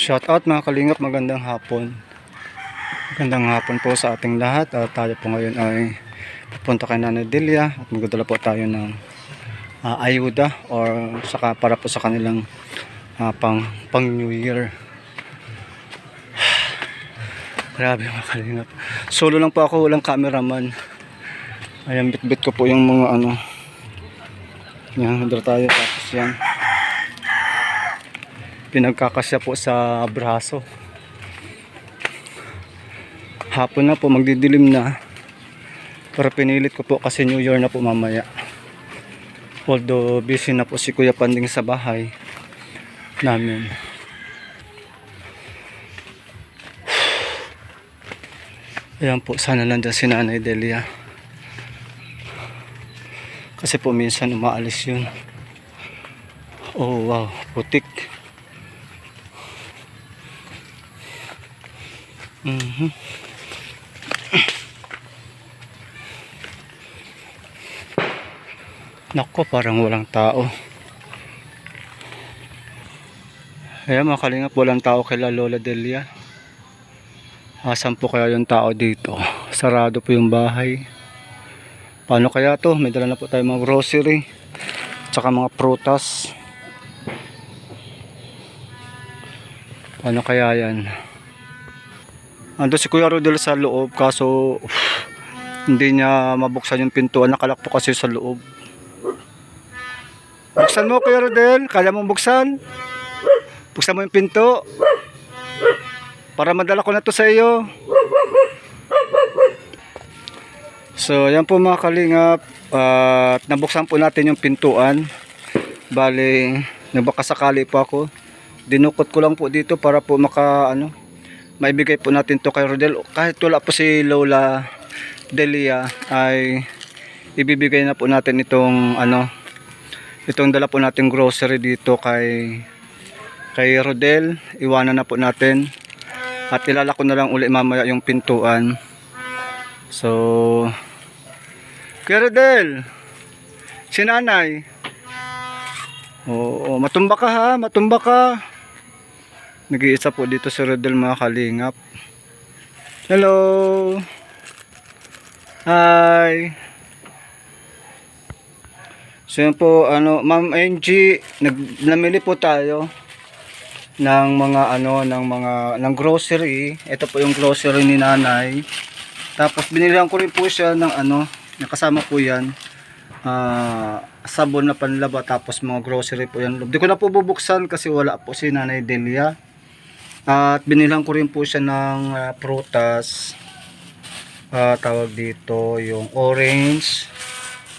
Shout out mga kalingap, magandang hapon. Magandang hapon po sa ating lahat. Tayo po ngayon ay pupunta kay Nanay Delia at magdadala po tayo ng ayuda or saka para po sa kanilang pang New Year. Grabe mga kalingap. Solo lang po ako, walang cameraman. Ayan, bit-bit ko po yung mga yan, dala tayo, tapos yan pinagkakasya po sa braso. Hapon na po, magdidilim na, pero pinilit ko po kasi New Year na po mamaya. Although busy na po si Kuya Panding sa bahay namin. Ayan po, sana nandyan si Nanay Delia, kasi po minsan umaalis yun. Oh wow, putik. Nako, parang walang tao. Ayan mga kalingap, walang tao kay Lola Delia. Asan po kaya yung tao dito? Sarado po yung bahay. Paano kaya to? May dala na po tayo mga grocery tsaka mga prutas. Paano kaya yan? Ando si Kuya Rodel sa loob, kaso hindi niya mabuksan yung pintuan. Nakalak po kasi sa loob. Buksan mo Kuya Rodel, kaya mong buksan? Buksan mo yung pinto para madala ko na to sa iyo. So yan po mga kalingap, nabuksan po natin yung pintuan. Bali, nagbakasakali po ako. Dinukot ko lang po dito para po maibigay po natin to kay Rodel. Kahit wala po si Lola Delia, ay ibibigay na po natin itong itong dala po natin grocery dito kay Rodel. Iwanan na po natin at ilalako na lang uli mamaya yung pintuan. So Kuya Rodel, si Nanay, oo, matumba ka ha, matumba ka. Nag-iisa po dito si Rodel mga kalingap. Hello. Hi. So yan po, Ma'am Angie, namili po tayo ng mga ng grocery. Ito po yung grocery ni Nanay. Tapos binilihan ko rin po siya ng nakasama po yan, sabon na panlaba, tapos mga grocery po yan. Hindi ko na po bubuksan kasi wala po si Nanay Delia. At binilhan ko rin po siya ng prutas, tawag dito yung orange,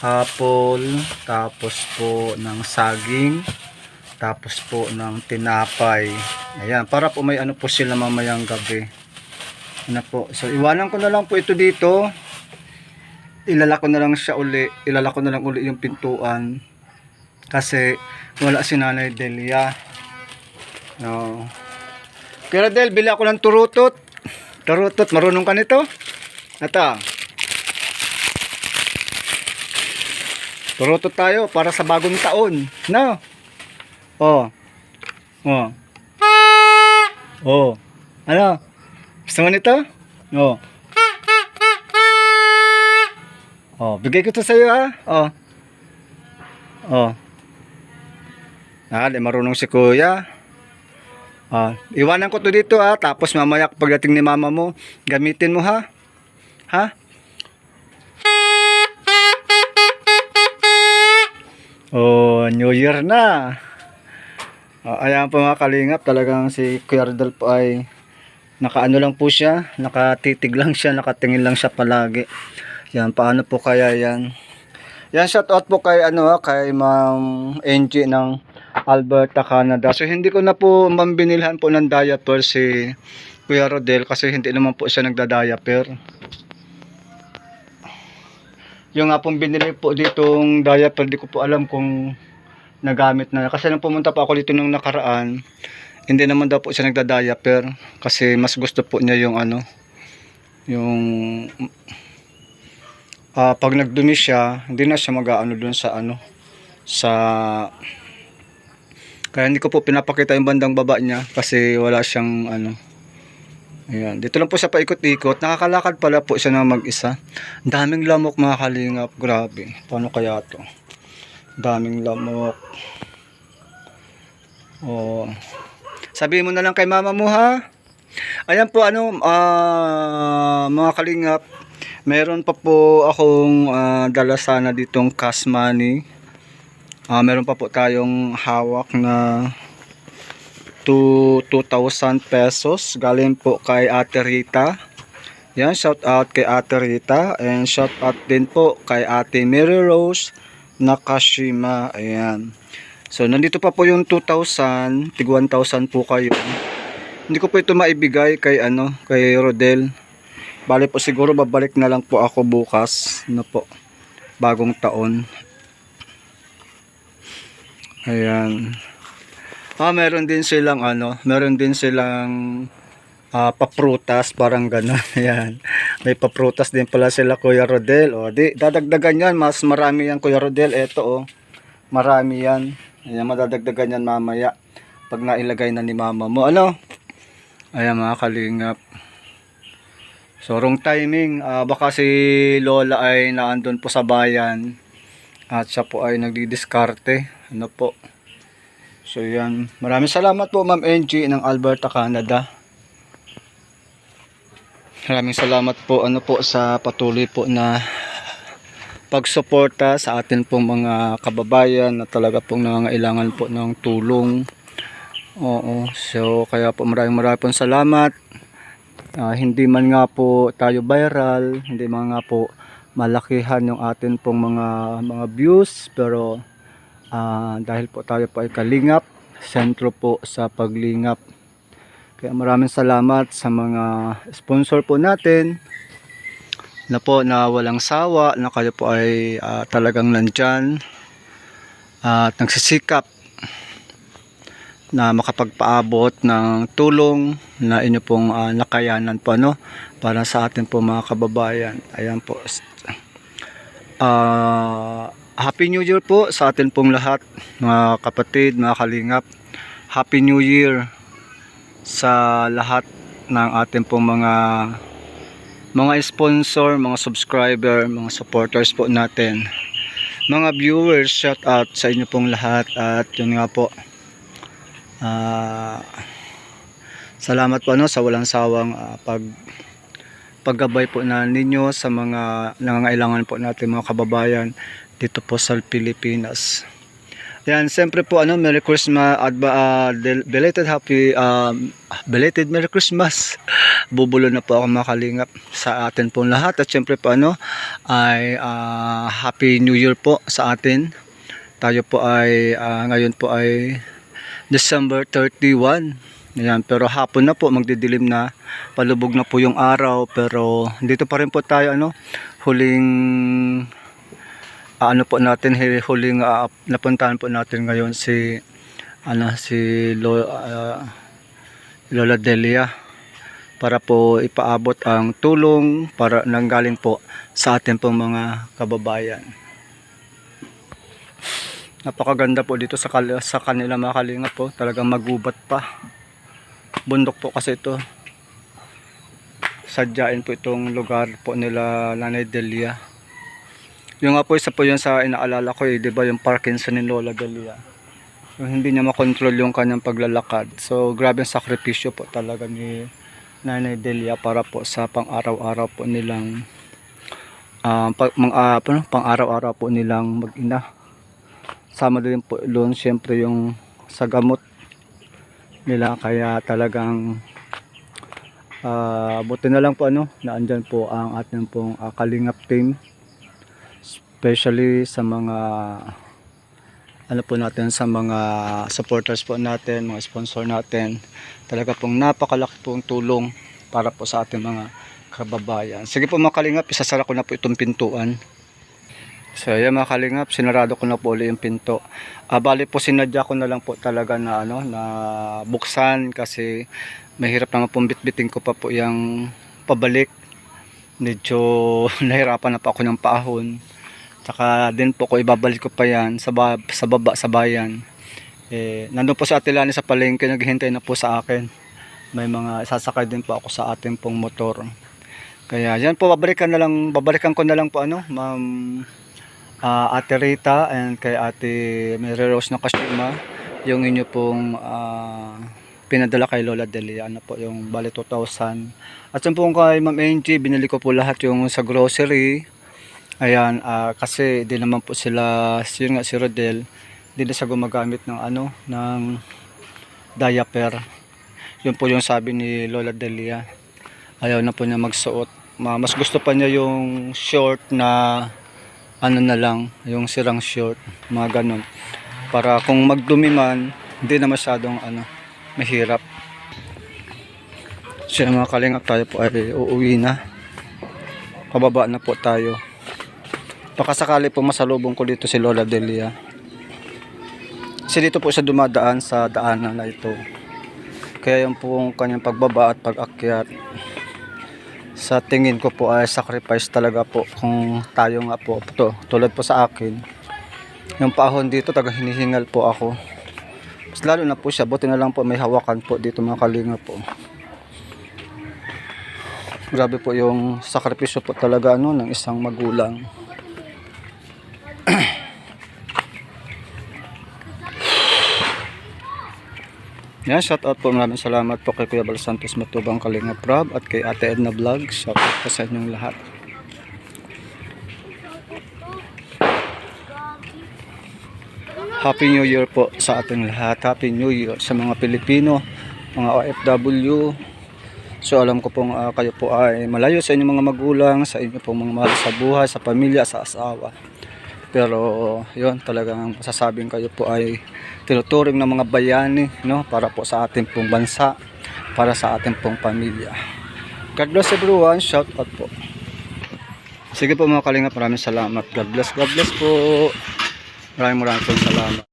apple, tapos po ng saging, tapos po ng tinapay. Ayan, para po may po sila mamayang gabi. So iwanan ko na lang po ito dito. Ilalako na lang siya uli. Ilalako na lang uli yung pintuan kasi wala si Nanay Delia. No. Pero Del, bili ako ng turutot. Turutot, marunong ka nito? Ito. Turutot tayo para sa bagong taon. No? Oh. Oh. Oh. Ano? Gusto mo nito? Oh. Oh, bigay ko to sa iyo ha. Oh. Oh. Marunong si Kuya. Iwanan ko to dito ha. Tapos mamaya pagdating ni mama mo, gamitin mo ha. Ha? Oh, New Year na. Ayan po mga kalingap, talagang si Kuya Rodel po ay nakaano lang po siya, nakatitig lang siya, nakatingin lang siya palagi. Yan, paano po kaya yan? Yan, shout out po kay kay Ma'am Angie ng Alberta, Canada. So hindi ko na po mambinilhan po ng diaper si Kuya Rodel kasi hindi naman po siya nagda-diaper. Yung nga pong binili po ditong diaper, di ko po alam kung nagamit na. Kasi nung pumunta pa ako dito nung nakaraan, hindi naman daw po siya nagda-diaper kasi mas gusto po niya yung pag nagdumi siya, hindi na siya mag-aano dun sa Kaya hindi ko po pinapakita yung bandang baba niya kasi wala siyang ano. Ayan, dito lang po siya paikot-ikot. Nakakalakad pala po siya na mag-isa. Daming lamok mga kalingap. Grabe. Paano kaya to? Daming lamok. Oh. Sabihin mo na lang kay mama mo ha. Ayan po mga kalingap. Meron pa po akong dala sana ditong cash money. Meron pa po tayong hawak na 2,000 pesos galing po kay Ate Rita. Yan, shout out kay Ate Rita and shout out din po kay Ate Mary Rose Nakashima. Ayan. So nandito pa po yung 2,000, tig 1,000 po kayo. Hindi ko po ito maibigay kay kay Rodel. Bale po siguro babalik na lang po ako bukas na po. Bagong taon. Ayan. Meron din silang paprutas, parang gano'n. Ayan. May paprutas din pala sila Kuya Rodel. O, di dadagdagan yan, mas marami yan Kuya Rodel. Ito marami yan. Ayan, madadagdagan yan mamaya pag nailagay na ni mama mo. Ayan mga kalingap. So wrong timing, baka si Lola ay naandun po sa bayan at siya po ay nagdidiskarte. Po. So yan, maraming salamat po Ma'am Angie ng Alberta, Canada. Maraming salamat po sa patuloy po na pagsuporta sa atin pong mga kababayan na talaga pong nangangailangan po ng tulong. Oo, so kaya po maraming pong salamat. Hindi man nga po tayo viral, hindi man nga po malakihan yung atin pong mga views, pero dahil po tayo po ay kalingap, sentro po sa paglingap. Kaya maraming salamat sa mga sponsor po natin na walang sawa, na kayo po ay talagang nandyan at nagsisikap na makapagpaabot ng tulong na inyo pong nakayanan po para sa atin po mga kababayan. Ayan po. Happy New Year po sa atin pong lahat, mga kapatid, mga kalingap. Happy New Year sa lahat ng ating pong mga sponsor, mga subscriber, mga supporters po natin. Mga viewers, shout out sa inyo pong lahat. At yun nga po, salamat po sa walang sawang paggabay po na ninyo sa mga nangangailangan po natin mga kababayan dito po sa Pilipinas. Yan, siyempre po Merry Christmas at belated Merry Christmas. Bubulo na po ako mga kalingap sa atin pong lahat. At siyempre po ay Happy New Year po sa atin. Tayo po ay ngayon po ay December 31. Ayan, pero hapon na po, magdidilim na, palubog na po yung araw, pero dito pa rin po tayo huling huling napuntahan po natin ngayon si Lola Delia para po ipaabot ang tulong para nanggaling po sa atin pong mga kababayan. Napakaganda po dito sa kanila mga kalingap po, talagang magubat pa. Bundok po kasi ito. Sadyain po itong lugar po nila Nanay Delia. Yung nga po isa po yun sa inaalala ko di ba yung Parkinson ni Lola Delia. Yung hindi niya makontrol yung kanyang paglalakad. So grabe ang sakripisyo po talaga ni Nanay Delia para po sa pang-araw-araw po nilang pang-araw-araw po nilang mag-ina. Sama din po doon syempre yung sa gamot nila, kaya talagang buti na lang po naandyan po ang ating pong kalingap team, especially sa mga po natin, sa mga supporters po natin, mga sponsor natin. Talaga pong napakalaki pong tulong para po sa ating mga kababayan. Sige po mga kalingap, isasara ko na po itong pintuan. So ayan mga kalingap, sinarado ko na po ulit yung pinto. Bali po sinadya ko na lang po talaga na na buksan kasi mahirap naman pong bitbitin ko pa po yung pabalik. Medyo nahirapan na pa ako ng paahon. Saka din po ko ibabalik ko pa yan sa baba sa bayan. Nandun po si Ate Lani sa palengke, naghihintay na po sa akin. May mga sasakay din po ako sa ating pong motor. Kaya yan po, babalikan ko na lang po Ma'am Ate Rita and kay Ate Mary Rose Nakashima, yung inyo pong pinadala kay Lola Delia, po yung bali 2,000. At yung pong kay Ma'am Angie, binili ko po lahat yung sa grocery. Ayan, kasi di naman po sila, yun nga si Rodel, di na siya gumagamit ng ng diaper. Yun po yung sabi ni Lola Delia. Ayaw na po niya magsuot. Mas gusto pa niya yung short na na lang, yung sirang short, mga ganun. Para kung magdumi man, hindi na masyadong mahirap. So mga kalingap, tayo po ay uuwi na. Pababa na po tayo. Baka sakali po masalubong ko dito si Lola Delia. Kasi dito po siya dumadaan sa daanan na ito. Kaya yung pong kanyang pagbaba at pag-akyat, sa tingin ko po ay sacrifice talaga po kung tayo nga po tulad po sa akin. Yung paahon dito, taga hinihingal po ako. Mas lalo na po siya, buti na lang po may hawakan po dito mga kalingap po. Grabe po yung sakripisyo po talaga ng isang magulang. Yan, shout out po, maraming salamat po kay Kuya Bal Santos Matubang Kalingap Rob at kay Ate Edna Vlog. Shout out po sa inyong lahat. Happy New Year po sa ating lahat. Happy New Year sa mga Pilipino, mga OFW. So alam ko pong kayo po ay malayo sa inyong mga magulang, sa inyo pong mga mahal sa buhay, sa pamilya, sa asawa. Pero yun, talagang masasabing kayo po ay tinuturing ng mga bayani, para po sa ating pong bansa, para sa ating pong pamilya. God bless everyone. Shout out po. Sige po mga kalingap, maraming salamat. God bless po. Maraming salamat.